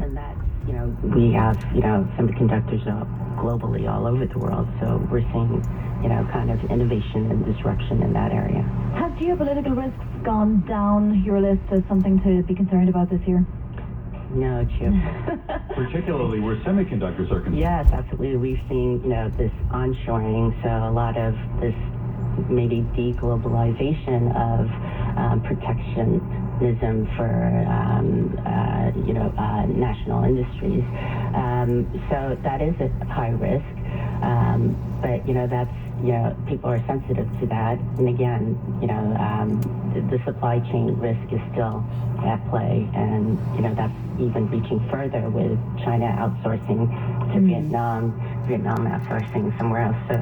And that, we have, semiconductors globally all over the world. So we're seeing, kind of innovation and disruption in that area. Have geopolitical risks gone down your list as something to be concerned about this year? No, Chip. Particularly where semiconductors are concerned. Yes, absolutely. We've seen, this onshoring, so a lot of this maybe deglobalization of protectionism for, national industries. So that is a high risk. But, that's, people are sensitive to that. And again, the supply chain risk is still at play. And, that's even reaching further with China outsourcing to Vietnam outsourcing somewhere else. So,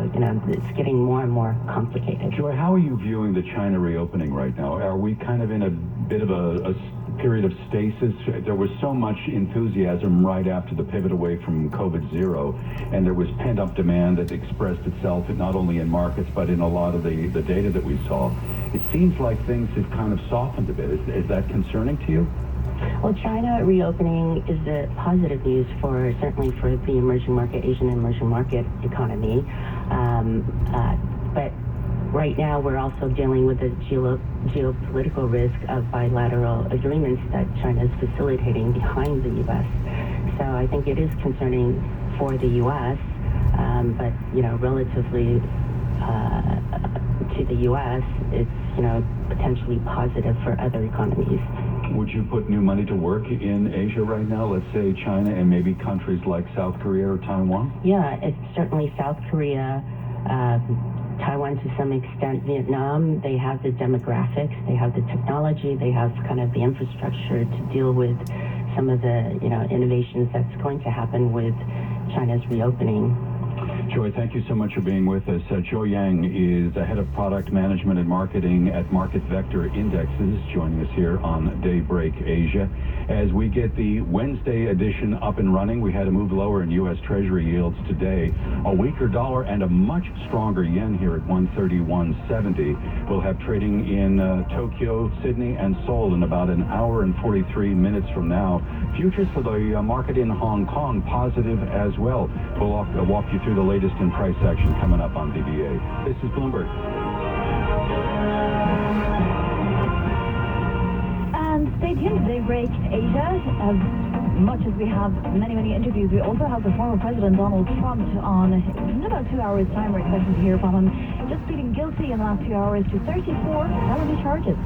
it's getting more and more complicated. Joy, how are you viewing the China reopening right now? Are we kind of in a bit of a period of stasis? There was so much enthusiasm right after the pivot away from COVID-0, and there was pent-up demand that expressed itself not only in markets but in a lot of the data that we saw. It seems like things have kind of softened a bit. Is that concerning to you? Well, China reopening is a positive news certainly for the Asian emerging market economy. But right now, we're also dealing with the geopolitical risk of bilateral agreements that China is facilitating behind the U.S. So I think it is concerning for the U.S., but, relatively to the U.S., it's, potentially positive for other economies. Would you put new money to work in Asia right now, let's say China and maybe countries like South Korea or Taiwan? Yeah, it's certainly South Korea, Taiwan to some extent, Vietnam. They have the demographics, they have the technology, they have kind of the infrastructure to deal with some of the, innovations that's going to happen with China's reopening. Joy, thank you so much for being with us. Joy Yang is the head of product management and marketing at Market Vector Indexes, joining us here on Daybreak Asia. As we get the Wednesday edition up and running, we had to move lower in U.S. Treasury yields today. A weaker dollar and a much stronger yen here at 131.70. We'll have trading in Tokyo, Sydney, and Seoul in about an hour and 43 minutes from now. Futures for the market in Hong Kong positive as well. We'll walk you through the latest in price action coming up on DBA. This is Bloomberg. And stay tuned to Daybreak Asia. As much as we have many interviews, we also have the former President Donald Trump on. In about 2 hours' time, we're expecting to hear from him. Just pleading guilty in the last 2 hours to 34 felony charges.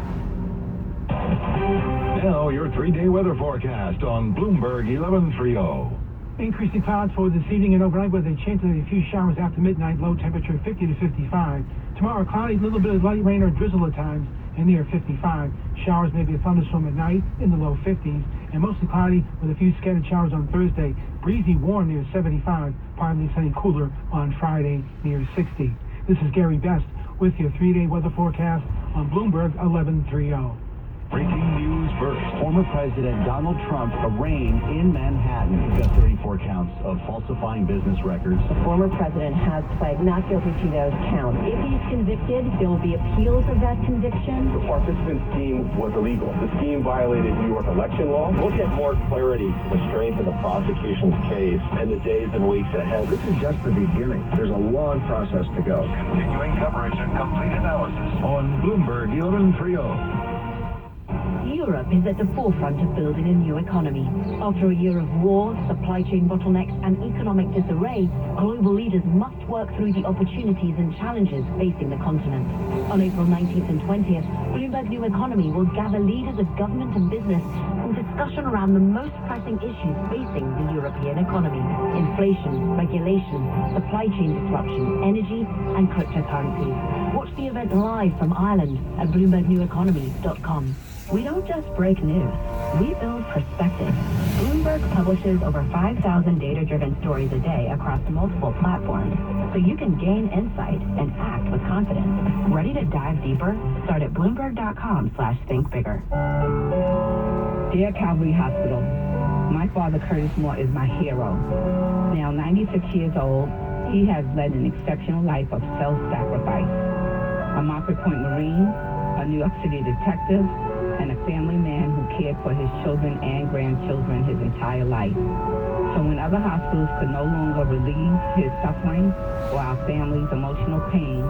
Now, your 3-day weather forecast on Bloomberg 1130. Increasing clouds for this evening and overnight with a chance of a few showers after midnight, low temperature 50 to 55. Tomorrow, cloudy, a little bit of light rain or drizzle at times and near 55. Showers, maybe a thunderstorm at night in the low 50s. And mostly cloudy with a few scattered showers on Thursday. Breezy, warm near 75. Partly sunny, cooler on Friday near 60. This is Gary Best with your 3-day weather forecast on Bloomberg 1130. Breaking news first. Former President Donald Trump arraigned in Manhattan. He's got 34 counts of falsifying business records. The former president has pled not guilty to those counts. If he's convicted, there will be appeals of that conviction. The participant scheme was illegal. The scheme violated New York election law. We'll get more clarity to the strength of the prosecution's case in the days and weeks ahead. This is just the beginning. There's a long process to go. Continuing coverage and complete analysis on Bloomberg 1130. Europe is at the forefront of building a new economy. After a year of war, supply chain bottlenecks, and economic disarray, global leaders must work through the opportunities and challenges facing the continent. On April 19th and 20th, Bloomberg New Economy will gather leaders of government and business in discussion around the most pressing issues facing the European economy: inflation, regulation, supply chain disruption, energy, and cryptocurrencies. Watch the event live from Ireland at BloombergNewEconomy.com. We don't just break news, we build perspective. Bloomberg publishes over 5,000 data-driven stories a day across multiple platforms, so you can gain insight and act with confidence. Ready to dive deeper? Start at Bloomberg.com/thinkbigger. Dear Calvary Hospital, my father, Curtis Moore, is my hero. Now 96 years old, he has led an exceptional life of self-sacrifice. A Market Point Marine, a New York City detective, and a family man who cared for his children and grandchildren his entire life. So when other hospitals could no longer relieve his suffering or our family's emotional pain,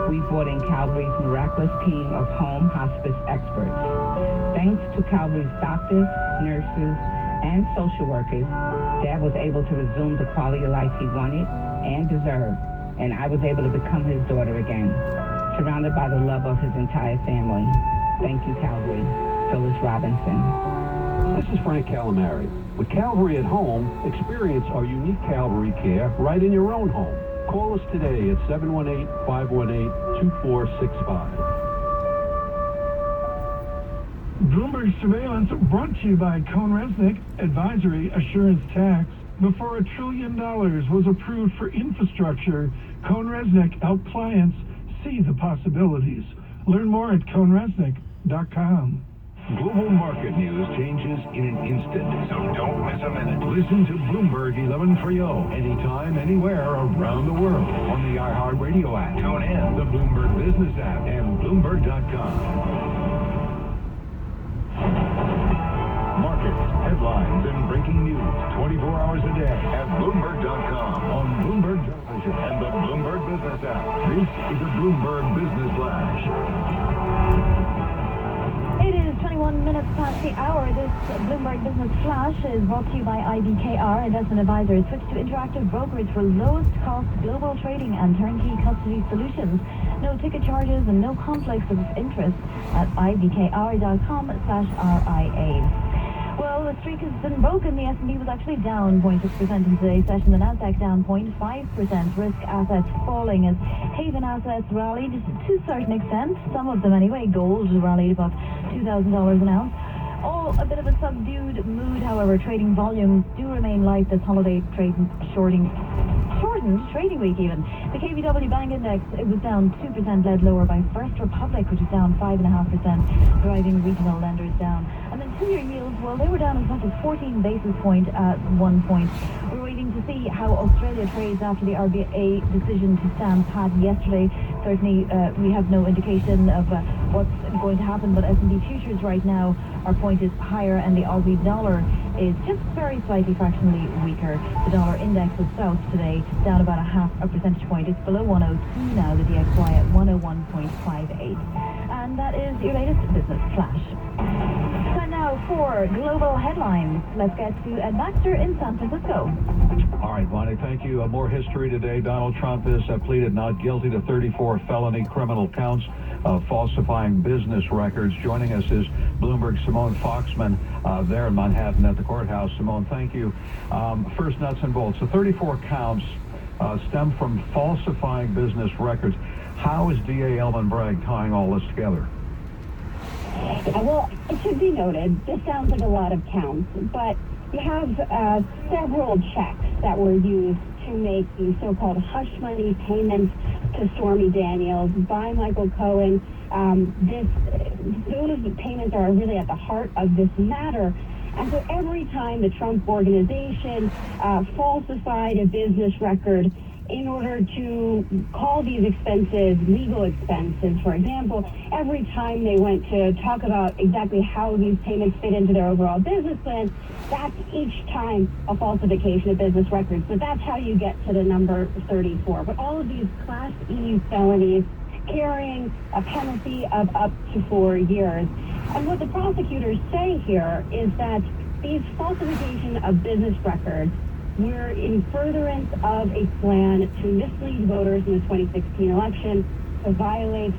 we brought in Calvary's miraculous team of home hospice experts. Thanks to Calvary's doctors, nurses, and social workers, Dad was able to resume the quality of life he wanted and deserved, and I was able to become his daughter again, surrounded by the love of his entire family. Thank you, Calvary. Phyllis Robinson. This is Frank Calamari. With Calvary at Home, experience our unique Calvary care right in your own home. Call us today at 718-518-2465. Bloomberg Surveillance brought to you by Cone Resnick Advisory Assurance Tax. Before $1 trillion was approved for infrastructure, Cone Resnick helped clients see the possibilities. Learn more at coneresnick.com. Global market news changes in an instant, so don't miss a minute. Listen to Bloomberg 1130 anytime, anywhere around the world on the iHeartRadio app. Tune in, the Bloomberg Business app, and Bloomberg.com. Markets, headlines, and breaking news 24 hours a day at Bloomberg.com, on Bloomberg Television, and the Bloomberg Business app. This is a Bloomberg Business Flash. It is 21 minutes past the hour. This Bloomberg Business Flash is brought to you by IBKR Investment Advisors. Switch to Interactive Brokerage for lowest cost global trading and turnkey custody solutions. No ticket charges and no conflicts of interest at ibkr.com/RIA. Well, the streak has been broken. The S&P was actually down 0.6% in today's session. The Nasdaq down 0.5%. Risk assets falling as haven assets rallied to a certain extent. Some of them anyway. Gold rallied above $2,000 an ounce. All a bit of a subdued mood, however. Trading volumes do remain light this holiday shortened trading week even. The KBW Bank Index, it was down 2%, led lower by First Republic, which is down 5.5%, driving regional lenders down. And then two-year yields, well, they were down as much as 14 basis points at 1 point. We're waiting to see how Australia trades after the RBA decision to stand pat yesterday. Certainly, we have no indication of what's going to happen, but S&P futures right now are pointed higher, and the Aussie dollar is just very slightly fractionally weaker. The dollar index itself today down about 0.5 percentage point. It's below 102 now, the DXY at 101.58. And that is your latest business flash. Time now for global headlines. Let's get to Ed Baxter in San Francisco. All right, Bonnie, thank you. More history today. Donald Trump is pleaded not guilty to 34 felony criminal counts of falsifying business records. Joining us is Bloomberg's Simone Foxman there in Manhattan at the courthouse. Simone, thank you. First, nuts and bolts. The 34 counts stem from falsifying business records. How is DA Elvin Bragg tying all this together? Well, it should be noted, this sounds like a lot of counts, but you have several checks that were used to make the so-called hush money payments to Stormy Daniels by Michael Cohen. Those payments are really at the heart of this matter. And so every time the Trump organization falsified a business record in order to call these expenses legal expenses, for example, every time they went to talk about exactly how these payments fit into their overall business plan, that's each time a falsification of business records. So that's how you get to the number 34. But all of these Class E felonies carrying a penalty of up to 4 years. And what the prosecutors say here is that these falsification of business records were in furtherance of a plan to mislead voters in the 2016 election, to violate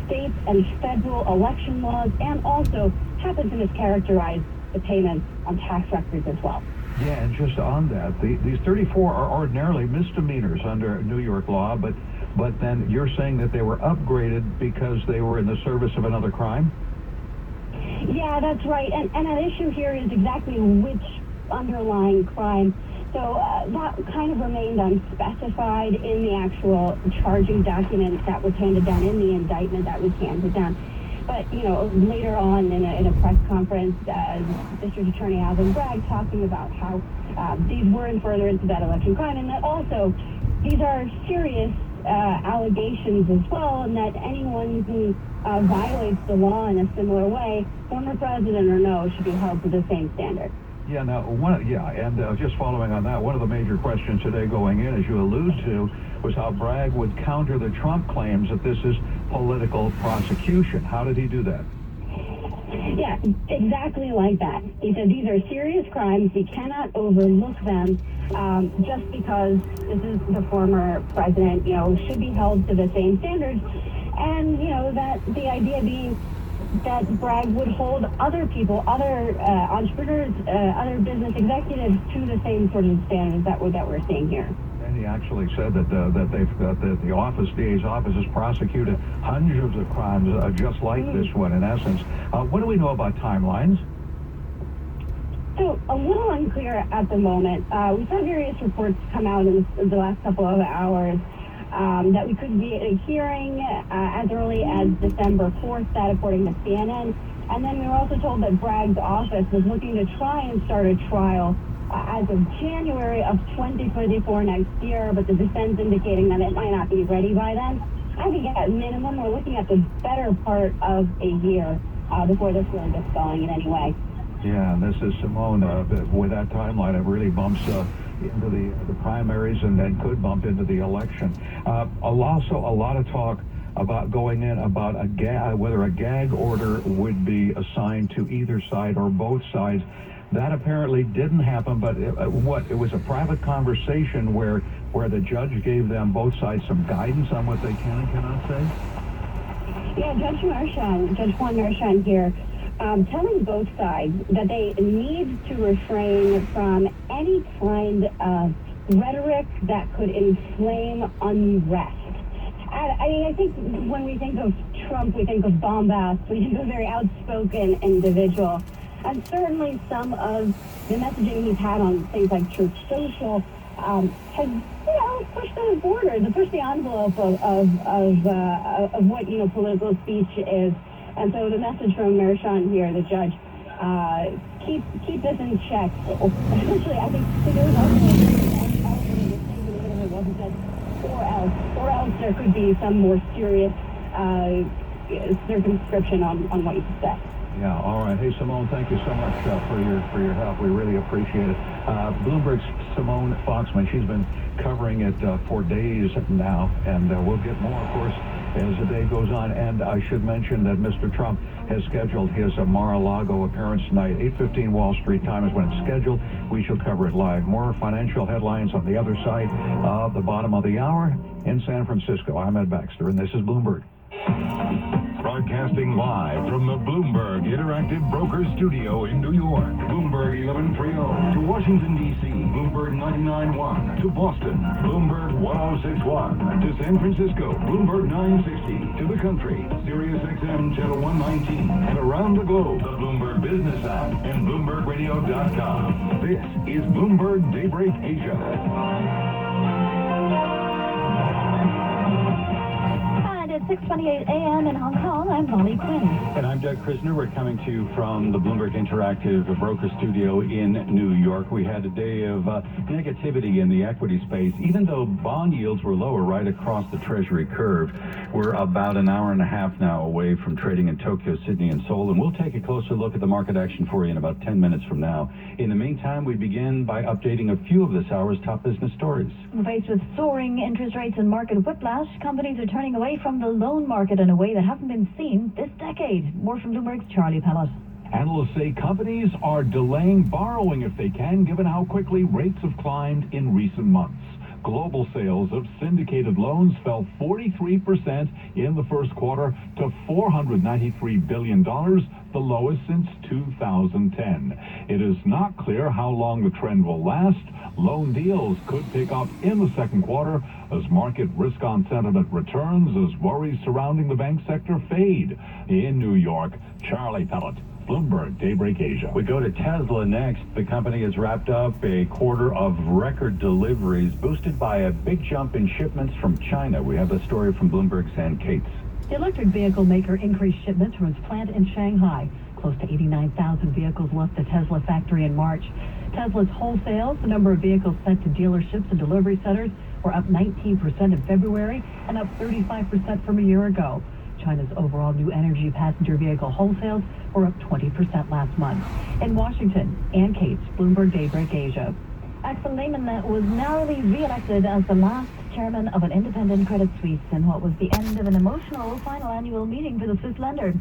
state and federal election laws, and also happen to mischaracterize the payments on tax records as well. Yeah, and just on that, these 34 are ordinarily misdemeanors under New York law, but then you're saying that they were upgraded because they were in the service of another crime? Yeah, that's right. And an issue here is exactly which underlying crime. So that kind of remained unspecified in the actual charging documents that was handed down, in the indictment that was handed down. But, you know, later on in a press conference, District Attorney Alvin Bragg talking about how these were in furtherance of that election crime, and that also these are serious allegations as well, and that anyone who violates the law in a similar way, former president or no, should be held to the same standard. Yeah, now, just following on that, one of the major questions today going in, as you allude to, was how Bragg would counter the Trump claims that this is political prosecution. How did he do that? Yeah, exactly like that. He said these are serious crimes. We cannot overlook them just because this is the former president, should be held to the same standards. And, that the idea being that Bragg would hold other people, other entrepreneurs, other business executives to the same sort of standards that we're seeing here. And he actually said that the DA's office has prosecuted hundreds of crimes just like this one. In essence, what do we know about timelines? So a little unclear at the moment. We saw various reports come out in the last couple of hours. That we could be at a hearing as early as December 4th, that according to CNN. And then we were also told that Bragg's office was looking to try and start a trial as of January of 2024 next year, but the defense indicating that it might not be ready by then. I think at minimum, we're looking at the better part of a year before this really gets going in any way. Yeah, and this is Simone. With that timeline, it really bumps into the primaries and then could bump into the election. Also, a lot of talk about going in about whether a gag order would be assigned to either side or both sides. That apparently didn't happen, but it was a private conversation where the judge gave them both sides some guidance on what they can and cannot say? Yeah, Judge Juan Merchan here, telling both sides that they need to refrain from any kind of rhetoric that could inflame unrest. I think when we think of Trump, we think of bombast, we think of a very outspoken individual. And certainly some of the messaging he's had on things like Truth Social has, pushed those borders and pushed the envelope of what, political speech is. And so the message from Merchan here, the judge, keep this in check. Essentially, I think there was also wasn't said, or else there could be some more serious circumscription on what you can say. Yeah, all right. Hey, Simone, thank you so much for your help. We really appreciate it. Bloomberg's Simone Foxman, she's been covering it for days now, and we'll get more, of course, as the day goes on. And I should mention that Mr. Trump has scheduled his Mar-a-Lago appearance tonight. 8:15 Wall Street time is when it's scheduled. We shall cover it live. More financial headlines on the other side of the bottom of the hour in San Francisco. I'm Ed Baxter, and this is Bloomberg. Broadcasting live from the Bloomberg Interactive Brokers Studio in New York. Bloomberg 1130 to Washington, D.C. Bloomberg 99.1 to Boston. Bloomberg 106.1 to San Francisco. Bloomberg 960 to the country. Sirius XM Channel 119 and around the globe. The Bloomberg Business app and BloombergRadio.com. This is Bloomberg Daybreak Asia. At 6:28 a.m. in Hong Kong, I'm Molly Quinn. And I'm Doug Krisner. We're coming to you from the Bloomberg Interactive Broker Studio in New York. We had a day of negativity in the equity space. Even though bond yields were lower right across the Treasury curve, we're about an hour and a half now away from trading in Tokyo, Sydney, and Seoul. And we'll take a closer look at the market action for you in about 10 minutes from now. In the meantime, we begin by updating a few of this hour's top business stories. Faced with soaring interest rates and market whiplash, companies are turning away from the loan market in a way that hasn't been seen this decade. More from Bloomberg's Charlie Pellet. Analysts say companies are delaying borrowing if they can, given how quickly rates have climbed in recent months. Global sales of syndicated loans fell 43% in the first quarter to $493 billion, the lowest since 2010. It is not clear how long the trend will last. Loan deals could pick up in the second quarter as market risk-on sentiment returns, as worries surrounding the bank sector fade. In New York, Charlie Pellet, Bloomberg Daybreak Asia. We go to Tesla next. The company has wrapped up a quarter of record deliveries, boosted by a big jump in shipments from China. We have a story from Bloomberg's Ann Cates. The electric vehicle maker increased shipments from its plant in Shanghai. Close to 89,000 vehicles left the Tesla factory in March. Tesla's wholesales, the number of vehicles sent to dealerships and delivery centers, were up 19% in February and up 35% from a year ago. China's overall new energy passenger vehicle wholesales were up 20% last month. In Washington, Ann Cates, Bloomberg Daybreak Asia. Axel Lehman was narrowly re-elected as the last chairman of an independent Credit Suisse in what was the end of an emotional final annual meeting for the Swiss lender.